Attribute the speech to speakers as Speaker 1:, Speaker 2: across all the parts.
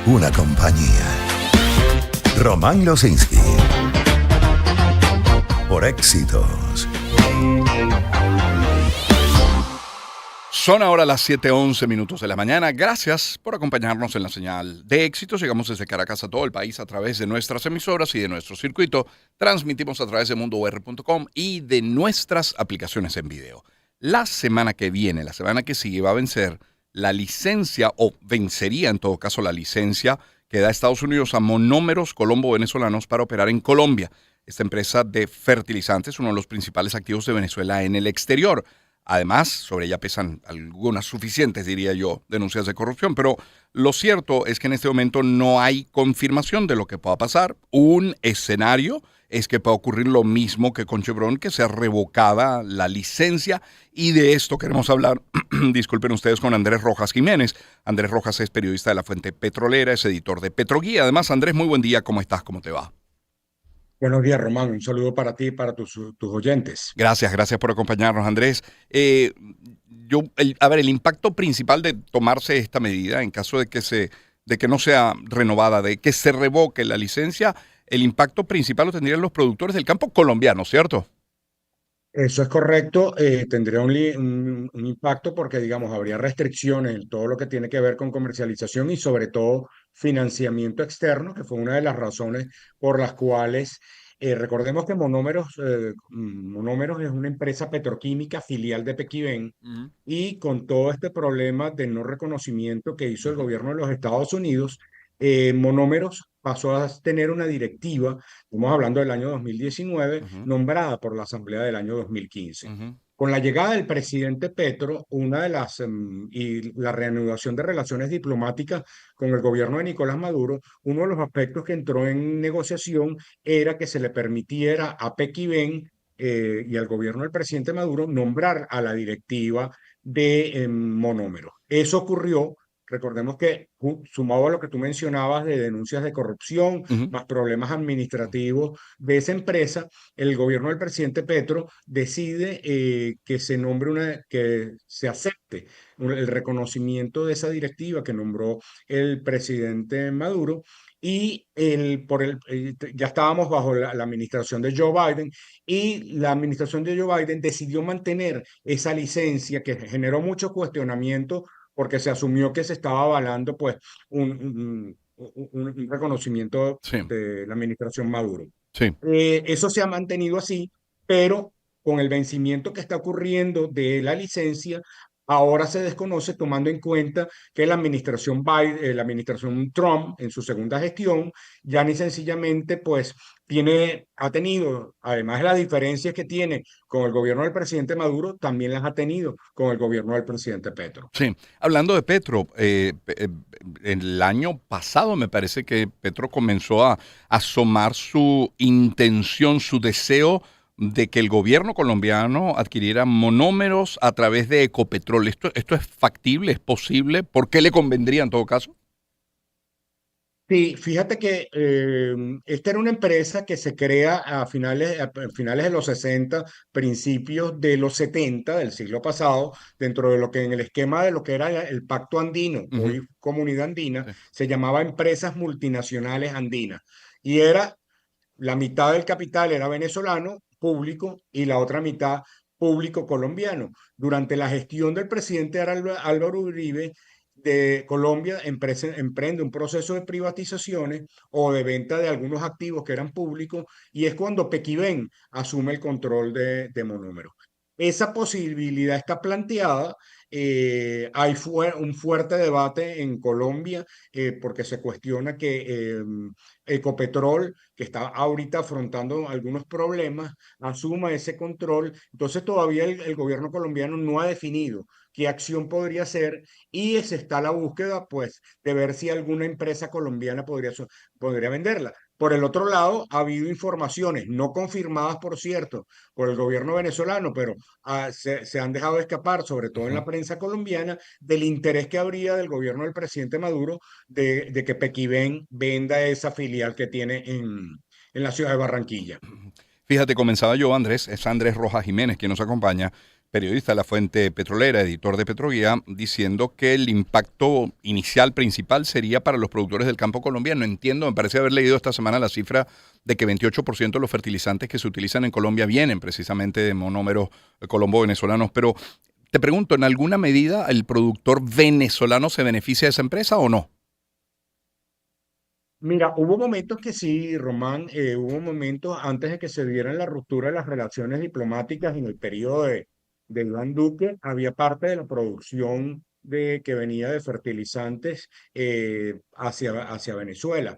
Speaker 1: una compañía. Román Losinski. Por Éxitos.
Speaker 2: Son ahora las 7:11 de la mañana. Gracias por acompañarnos en la señal de Éxitos. Llegamos desde Caracas a todo el país a través de nuestras emisoras y de nuestro circuito. Transmitimos a través de mundour.com y de nuestras aplicaciones en video. La semana que viene, la semana que sigue, va a vencer la licencia, o vencería en todo caso la licencia que da Estados Unidos a Monómeros Colombo-Venezolanos para operar en Colombia. Esta empresa de fertilizantes, uno de los principales activos de Venezuela en el exterior. Además, sobre ella pesan algunas suficientes, diría yo, denuncias de corrupción. Pero lo cierto es que en este momento no hay confirmación de lo que pueda pasar. Un escenario es que pueda ocurrir lo mismo que con Chevron, que sea revocada la licencia. Y de esto queremos hablar, disculpen ustedes, con Andrés Rojas Jiménez. Andrés Rojas es periodista de La Fuente Petrolera, es editor de Petroguía. Además, Andrés, muy buen día. ¿Cómo estás? ¿Cómo te va?
Speaker 3: Buenos días, Román. Un saludo para ti y para tus oyentes.
Speaker 2: Gracias por acompañarnos, Andrés. El impacto principal de tomarse esta medida, en caso de que no sea renovada, de que se revoque la licencia, el impacto principal lo tendrían los productores del campo colombiano, ¿cierto?
Speaker 3: Eso es correcto. Tendría un impacto porque, digamos, habría restricciones en todo lo que tiene que ver con comercialización y sobre todo financiamiento externo, que fue una de las razones por las cuales, recordemos que Monómeros es una empresa petroquímica filial de Pequiven
Speaker 2: Ujú,
Speaker 3: y con todo este problema de no reconocimiento que hizo el
Speaker 2: ujú,
Speaker 3: gobierno de los Estados Unidos, Monómeros pasó a tener una directiva, estamos hablando del año 2019,
Speaker 2: ujú,
Speaker 3: nombrada por la Asamblea del año 2015.
Speaker 2: ujú.
Speaker 3: Con la llegada del presidente Petro, y la reanudación de relaciones diplomáticas con el gobierno de Nicolás Maduro, uno de los aspectos que entró en negociación era que se le permitiera a Pequiven y al gobierno del presidente Maduro nombrar a la directiva de Monómero. Eso ocurrió. Recordemos que, sumado a lo que tú mencionabas de denuncias de corrupción,
Speaker 2: Ujú.
Speaker 3: más problemas administrativos de esa empresa, el gobierno del presidente Petro decide que se acepte el reconocimiento de esa directiva que nombró el presidente Maduro. Ya estábamos bajo la administración de Joe Biden, y la administración de Joe Biden decidió mantener esa licencia que generó mucho cuestionamiento porque se asumió que se estaba avalando pues un reconocimiento
Speaker 2: Sí,
Speaker 3: de la administración Maduro.
Speaker 2: sí.
Speaker 3: Eso se ha mantenido así, pero con el vencimiento que está ocurriendo de la licencia, ahora se desconoce, tomando en cuenta que la administración Trump, en su segunda gestión, ya ni sencillamente pues ha tenido, además de las diferencias que tiene con el gobierno del presidente Maduro, también las ha tenido con el gobierno del presidente Petro.
Speaker 2: Sí, hablando de Petro, el año pasado me parece que Petro comenzó a asomar su intención, su deseo de que el gobierno colombiano adquiriera monómeros a través de Ecopetrol. ¿Esto es factible? ¿Es posible? ¿Por qué le convendría en todo caso?
Speaker 3: Sí, fíjate que esta era una empresa que se crea a finales de los 60, principios de los 70 del siglo pasado, dentro de lo que en el esquema de lo que era el Pacto Andino,
Speaker 2: Ujú,
Speaker 3: hoy Comunidad Andina,
Speaker 2: sí,
Speaker 3: se llamaba Empresas Multinacionales Andinas. Y era la mitad del capital era venezolano, público, y la otra mitad público colombiano. Durante la gestión del presidente Álvaro Uribe de Colombia, emprende un proceso de privatizaciones o de venta de algunos activos que eran públicos, y es cuando Pequiven asume el control de Monómero. Esa posibilidad está planteada. Hay un fuerte debate en Colombia porque se cuestiona que Ecopetrol, que está ahorita afrontando algunos problemas, asuma ese control. Entonces todavía el gobierno colombiano no ha definido qué acción podría hacer, y se está la búsqueda pues de ver si alguna empresa colombiana podría venderla. Por el otro lado, ha habido informaciones no confirmadas, por cierto, por el gobierno venezolano, pero se han dejado escapar, sobre todo en
Speaker 2: ujú.
Speaker 3: la prensa colombiana, del interés que habría del gobierno del presidente Maduro de que Pequiven venda esa filial que tiene en la ciudad de Barranquilla.
Speaker 2: Fíjate, comenzaba yo, Andrés, es Andrés Rojas Jiménez quien nos acompaña, periodista de la fuente petrolera, editor de Petroguía, diciendo que el impacto inicial principal sería para los productores del campo colombiano. Entiendo, me parece haber leído esta semana la cifra de que 28% de los fertilizantes que se utilizan en Colombia vienen precisamente de monómeros colombo-venezolanos, pero te pregunto, ¿en alguna medida el productor venezolano se beneficia de esa empresa o no?
Speaker 3: Mira, hubo momentos que sí, Román, hubo momentos antes de que se dieran la ruptura de las relaciones diplomáticas en el periodo de Iván Duque, había parte de la producción que venía de fertilizantes hacia Venezuela.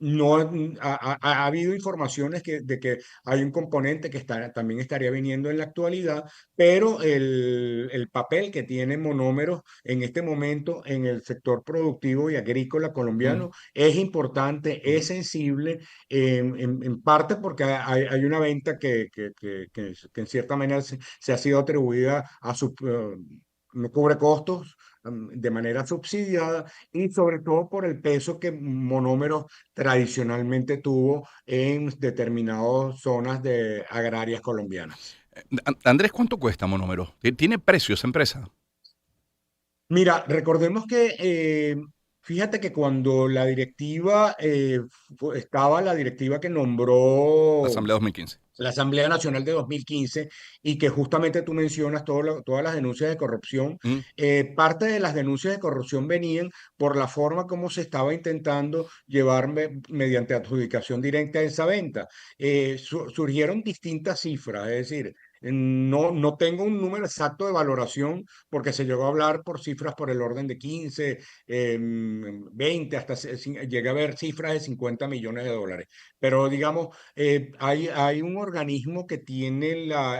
Speaker 3: No ha habido informaciones de que hay un componente que también estaría viniendo en la actualidad, pero el papel que tiene monómeros en este momento en el sector productivo y agrícola
Speaker 2: Mm,
Speaker 3: colombiano es importante, es sensible, en parte porque hay una venta que en cierta manera se ha sido atribuida a su... no cubre costos de manera subsidiada y sobre todo por el peso que monómeros tradicionalmente tuvo en determinadas zonas agrarias colombianas.
Speaker 2: Andrés, ¿cuánto cuesta monómero? ¿Tiene precio esa empresa?
Speaker 3: Mira, recordemos que fíjate que cuando la directiva estaba la directiva que
Speaker 2: La
Speaker 3: nombró
Speaker 2: Asamblea 2015.
Speaker 3: la Asamblea Nacional de 2015 y que justamente tú mencionas todas las denuncias de corrupción.
Speaker 2: Mm,
Speaker 3: Parte de las denuncias de corrupción venían por la forma como se estaba intentando llevar mediante adjudicación directa esa venta. Surgieron distintas cifras, es decir, no tengo un número exacto de valoración porque se llegó a hablar por cifras por el orden de 15, 20, llegué a ver cifras de 50 millones de dólares. Pero digamos, hay un organismo que tiene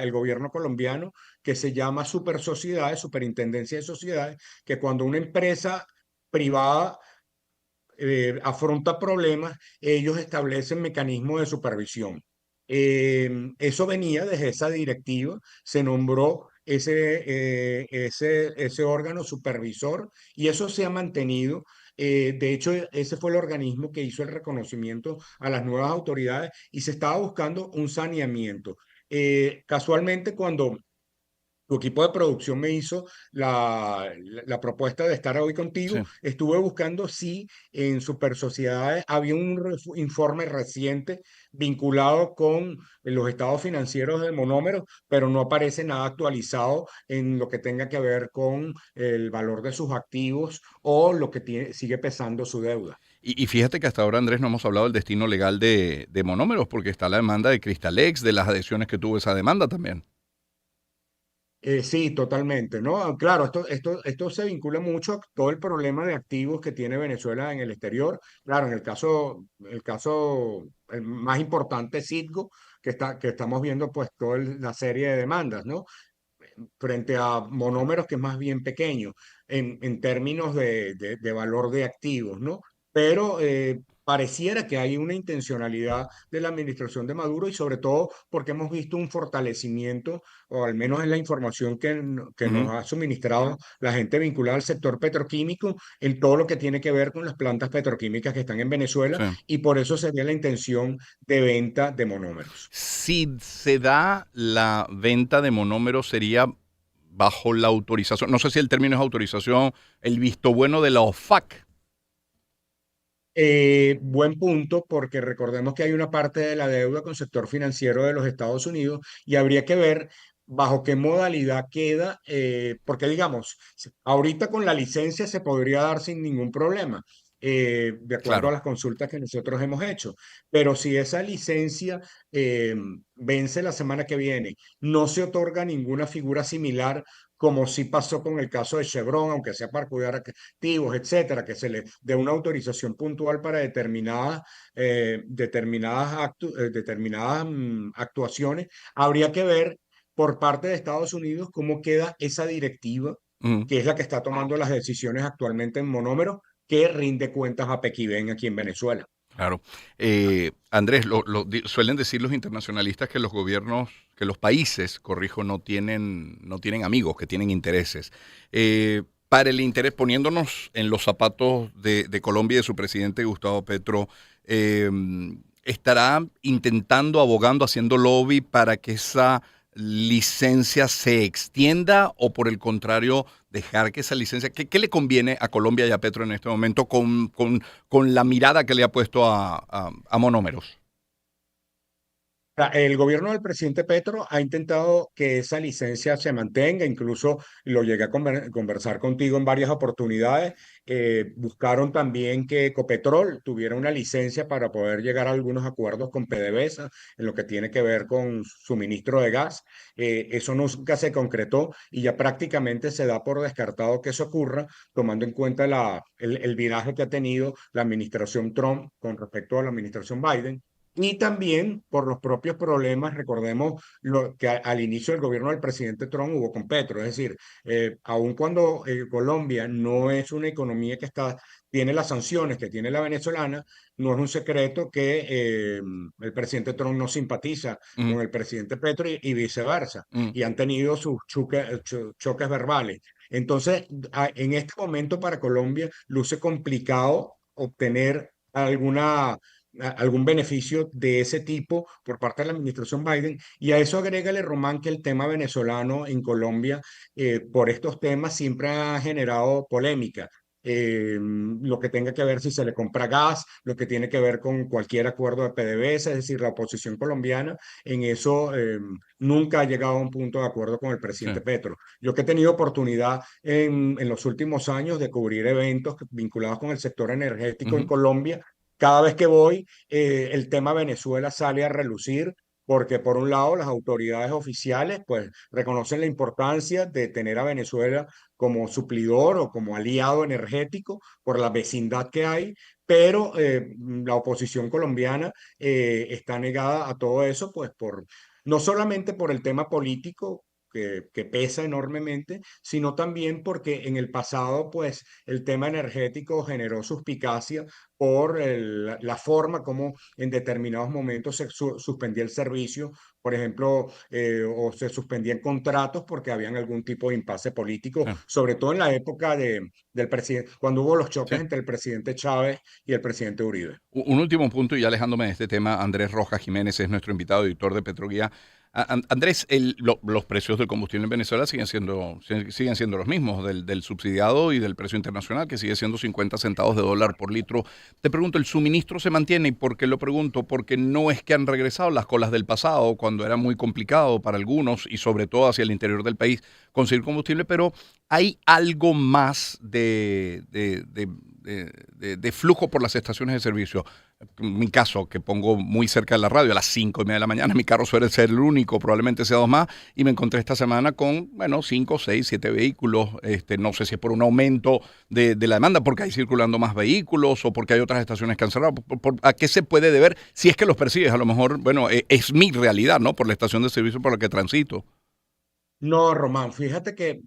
Speaker 3: el gobierno colombiano que se llama Super Sociedades, Superintendencia de Sociedades, que cuando una empresa privada afronta problemas, ellos establecen mecanismos de supervisión. Eso venía desde esa directiva, se nombró ese órgano supervisor y eso se ha mantenido. De hecho, ese fue el organismo que hizo el reconocimiento a las nuevas autoridades y se estaba buscando un saneamiento. Casualmente, cuando tu equipo de producción me hizo la propuesta de estar hoy contigo.
Speaker 2: sí.
Speaker 3: Estuve buscando si en Super Sociedades había un informe reciente vinculado con los estados financieros del monómero, pero no aparece nada actualizado en lo que tenga que ver con el valor de sus activos o lo que sigue pesando su deuda.
Speaker 2: Y fíjate que hasta ahora, Andrés, no hemos hablado del destino legal de monómeros, porque está la demanda de Cristalex, de las adhesiones que tuvo esa demanda también.
Speaker 3: Sí, totalmente, ¿no? Claro, esto se vincula mucho a todo el problema de activos que tiene Venezuela en el exterior. Claro, en el más importante, Citgo, que estamos viendo pues toda la serie de demandas, ¿no? Frente a monómeros que es más bien pequeño en términos de valor de activos, ¿no? Pero pareciera que hay una intencionalidad de la administración de Maduro y sobre todo porque hemos visto un fortalecimiento, o al menos es la información que nos
Speaker 2: Ujú,
Speaker 3: ha suministrado la gente vinculada al sector petroquímico en todo lo que tiene que ver con las plantas petroquímicas que están en Venezuela
Speaker 2: sí.
Speaker 3: y por eso sería la intención de venta de monómeros.
Speaker 2: Si se da la venta de monómeros, sería bajo la autorización, no sé si el término es autorización, el visto bueno de la OFAC.
Speaker 3: Buen punto, porque recordemos que hay una parte de la deuda con el sector financiero de los Estados Unidos y habría que ver bajo qué modalidad queda, porque digamos, ahorita con la licencia se podría dar sin ningún problema, de acuerdo a
Speaker 2: Claro.
Speaker 3: las consultas que nosotros hemos hecho, pero si esa licencia eh, vence la semana que viene, no se otorga ninguna figura similar como sí pasó con el caso de Chevron, aunque sea para cuidar activos, etcétera, que se le dé una autorización puntual para determinadas actuaciones, habría que ver por parte de Estados Unidos cómo queda esa directiva,
Speaker 2: Ujú.
Speaker 3: que es la que está tomando las decisiones actualmente en monómero, que rinde cuentas a Pequiven aquí en Venezuela.
Speaker 2: Claro. Andrés, suelen decir los internacionalistas que los gobiernos, que los países, corrijo, no tienen amigos, que tienen intereses. Para el interés, poniéndonos en los zapatos de Colombia y de su presidente Gustavo Petro, eh, estará intentando, abogando, haciendo lobby para que esa licencia se extienda o por el contrario dejar que esa licencia, ¿qué le conviene a Colombia y a Petro en este momento con la mirada que le ha puesto a monómeros?
Speaker 3: El gobierno del presidente Petro ha intentado que esa licencia se mantenga, incluso lo llegué a conversar contigo en varias oportunidades. Buscaron también que Ecopetrol tuviera una licencia para poder llegar a algunos acuerdos con PDVSA en lo que tiene que ver con suministro de gas. Eso nunca se concretó y ya prácticamente se da por descartado que eso ocurra, tomando en cuenta el viraje que ha tenido la administración Trump con respecto a la administración Biden. Y también por los propios problemas, recordemos lo que al inicio del gobierno del presidente Trump hubo con Petro, es decir, aun cuando Colombia no es una economía que tiene las sanciones que tiene la venezolana, no es un secreto que el presidente Trump no simpatiza
Speaker 2: Mm,
Speaker 3: con el presidente Petro y viceversa,
Speaker 2: mm,
Speaker 3: y han tenido sus choques verbales. Entonces, en este momento para Colombia luce complicado obtener algún beneficio de ese tipo por parte de la administración Biden. Y a eso agrégale, Román, que el tema venezolano en Colombia, por estos temas, siempre ha generado polémica. Lo que tenga que ver si se le compra gas, lo que tiene que ver con cualquier acuerdo de PDVSA, es decir, la oposición colombiana, en eso nunca ha llegado a un punto de acuerdo con el
Speaker 2: sí.
Speaker 3: presidente Petro. Yo que he tenido oportunidad en los últimos años de cubrir eventos vinculados con el sector energético en
Speaker 2: Ujú,
Speaker 3: Colombia, cada vez que voy, el tema Venezuela sale a relucir porque por un lado las autoridades oficiales pues reconocen la importancia de tener a Venezuela como suplidor o como aliado energético por la vecindad que hay, pero la oposición colombiana está negada a todo eso pues no solamente por el tema político, que pesa enormemente, sino también porque en el pasado, pues, el tema energético generó suspicacia por la forma como en determinados momentos se suspendía el servicio, por ejemplo, o se suspendían contratos porque habían algún tipo de impasse político,
Speaker 2: sí,
Speaker 3: sobre todo en la época del presidente, cuando hubo los choques
Speaker 2: sí.
Speaker 3: entre el presidente Chávez y el presidente Uribe.
Speaker 2: Un último punto y ya alejándome de este tema, Andrés Rojas Jiménez es nuestro invitado, editor de Petroguía. Andrés, los precios del combustible en Venezuela siguen siendo los mismos, del subsidiado y del precio internacional, que sigue siendo 50 centavos de dólar por litro. Te pregunto, ¿el suministro se mantiene? ¿Y por qué lo pregunto? Porque no es que han regresado las colas del pasado, cuando era muy complicado para algunos y sobre todo hacia el interior del país conseguir combustible, pero hay algo más de flujo por las estaciones de servicio. En mi caso, que pongo muy cerca de la radio, a las 5:30 de la mañana, mi carro suele ser el único, probablemente sea dos más, y me encontré esta semana con, bueno, 5, 6, 7 vehículos. No sé si es por un aumento de la demanda, porque hay circulando más vehículos o porque hay otras estaciones que han cerrado. ¿A qué se puede deber? Si es que los persigues, a lo mejor, bueno, es mi realidad, ¿no? Por la estación de servicio por la que transito.
Speaker 3: No, Román, fíjate que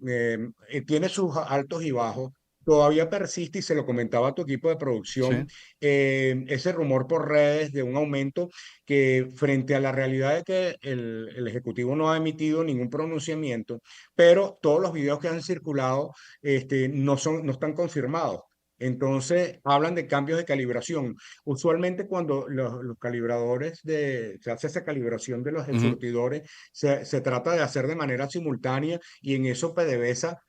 Speaker 3: tiene sus altos y bajos. Todavía persiste, y se lo comentaba a tu equipo de producción,
Speaker 2: Sí.
Speaker 3: ese rumor por redes de un aumento que frente a la realidad de que el Ejecutivo no ha emitido ningún pronunciamiento, pero todos los videos que han circulado no están confirmados. Entonces, hablan de cambios de calibración. Usualmente cuando los calibradores se hace esa calibración de los
Speaker 2: Ujú,
Speaker 3: surtidores, se trata de hacer de manera simultánea y en eso PDVSA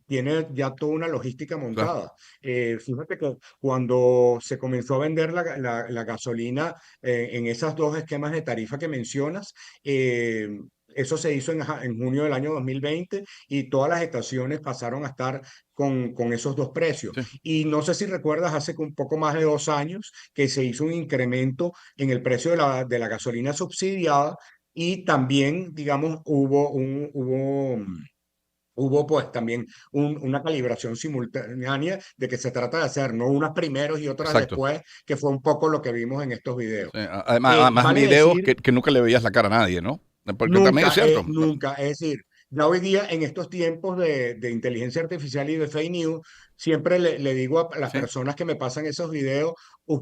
Speaker 3: tiene ya toda una logística
Speaker 2: claro.
Speaker 3: montada. Fíjate que cuando se comenzó a vender la gasolina en esos dos esquemas de tarifa que mencionas, eso se hizo en junio del año 2020 y todas las estaciones pasaron a estar con esos dos precios.
Speaker 2: Sí.
Speaker 3: Y no sé si recuerdas, hace un poco más de 2 años que se hizo un incremento en el precio de la gasolina subsidiada y también, digamos, hubo pues también una calibración simultánea de que se trata de hacer, no unas primeros y otras
Speaker 2: Exacto.
Speaker 3: después, que fue un poco lo que vimos en estos videos.
Speaker 2: Sí, además
Speaker 3: Vale
Speaker 2: videos
Speaker 3: decir,
Speaker 2: que nunca le veías la cara a nadie, ¿no? Porque también es
Speaker 3: nunca,
Speaker 2: cierto.
Speaker 3: nunca, es decir, ya hoy día en estos tiempos de inteligencia artificial y de fake news, siempre le digo a las
Speaker 2: Sí.
Speaker 3: personas que me pasan esos videos,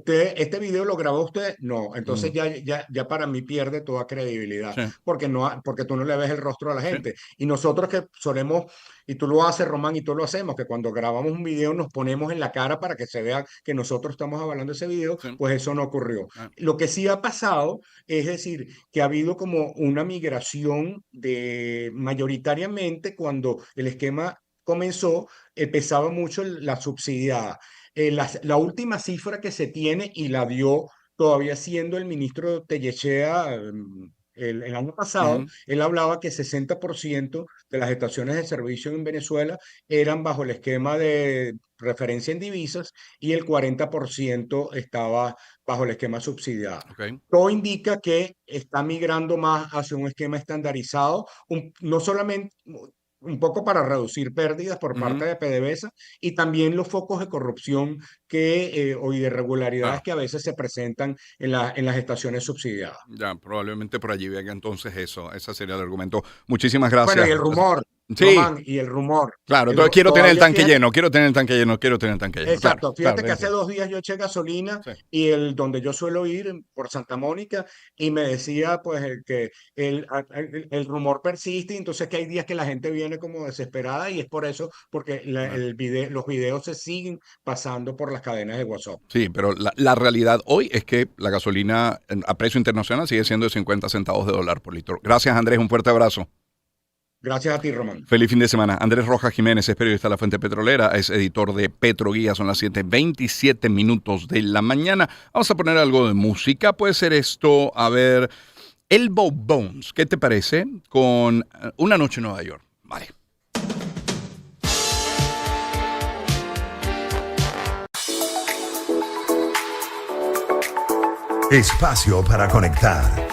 Speaker 3: ¿este video lo grabó usted? No, entonces ya para mí pierde toda credibilidad,
Speaker 2: Sí.
Speaker 3: porque tú no le ves el rostro a la
Speaker 2: Sí.
Speaker 3: gente. Y nosotros que solemos, y tú lo haces, Román, y tú lo hacemos, que cuando grabamos un video nos ponemos en la cara para que se vea que nosotros estamos hablando de ese video,
Speaker 2: Sí.
Speaker 3: pues eso no ocurrió.
Speaker 2: Ah.
Speaker 3: Lo que sí ha pasado es decir, que ha habido como una migración de mayoritariamente cuando el esquema comenzó, pesaba mucho la subsidiada. La última cifra que se tiene y la dio todavía siendo el ministro Tellechea el año pasado,
Speaker 2: Ujú.
Speaker 3: él hablaba que 60% de las estaciones de servicio en Venezuela eran bajo el esquema de referencia en divisas y el 40% estaba bajo el esquema subsidiado.
Speaker 2: Ok.
Speaker 3: Todo indica que está migrando más hacia un esquema estandarizado, no solamente un poco para reducir pérdidas por parte
Speaker 2: Ujú.
Speaker 3: de PDVSA y también los focos de corrupción o de irregularidades
Speaker 2: Claro.
Speaker 3: que a veces se presentan en las estaciones subsidiadas.
Speaker 2: Ya, probablemente por allí venga entonces eso. Ese sería el argumento. Muchísimas
Speaker 3: Bueno, y
Speaker 2: gracias.
Speaker 3: el rumor,
Speaker 2: Sí,
Speaker 3: Román, y el rumor.
Speaker 2: claro. Entonces quiero tener el
Speaker 3: Todavía,
Speaker 2: tanque
Speaker 3: fíjate,
Speaker 2: lleno, quiero tener el tanque lleno, quiero tener el tanque lleno. Claro,
Speaker 3: exacto,
Speaker 2: claro,
Speaker 3: fíjate
Speaker 2: te
Speaker 3: que hace
Speaker 2: entiendo.
Speaker 3: 2 días yo eché gasolina
Speaker 2: Sí.
Speaker 3: y donde yo suelo ir por Santa Mónica y me decía pues que el rumor persiste y entonces que hay días que la gente viene como desesperada y es por eso, porque
Speaker 2: Ah.
Speaker 3: los videos se siguen pasando por las cadenas de WhatsApp.
Speaker 2: Sí, pero la realidad hoy es que la gasolina a precio internacional sigue siendo de 50 centavos de dólar por litro. Gracias, Andrés. Un fuerte abrazo.
Speaker 3: Gracias a ti, Román.
Speaker 2: Feliz fin de semana. Andrés Rojas Jiménez es periodista de La Fuente Petrolera, es editor de Petroguía. Son las 7:27 minutos de la mañana. Vamos a poner algo de música. Puede ser esto, a ver, Elbow Bones. ¿Qué te parece con Una noche en Nueva York? Vale.
Speaker 1: Espacio para conectar.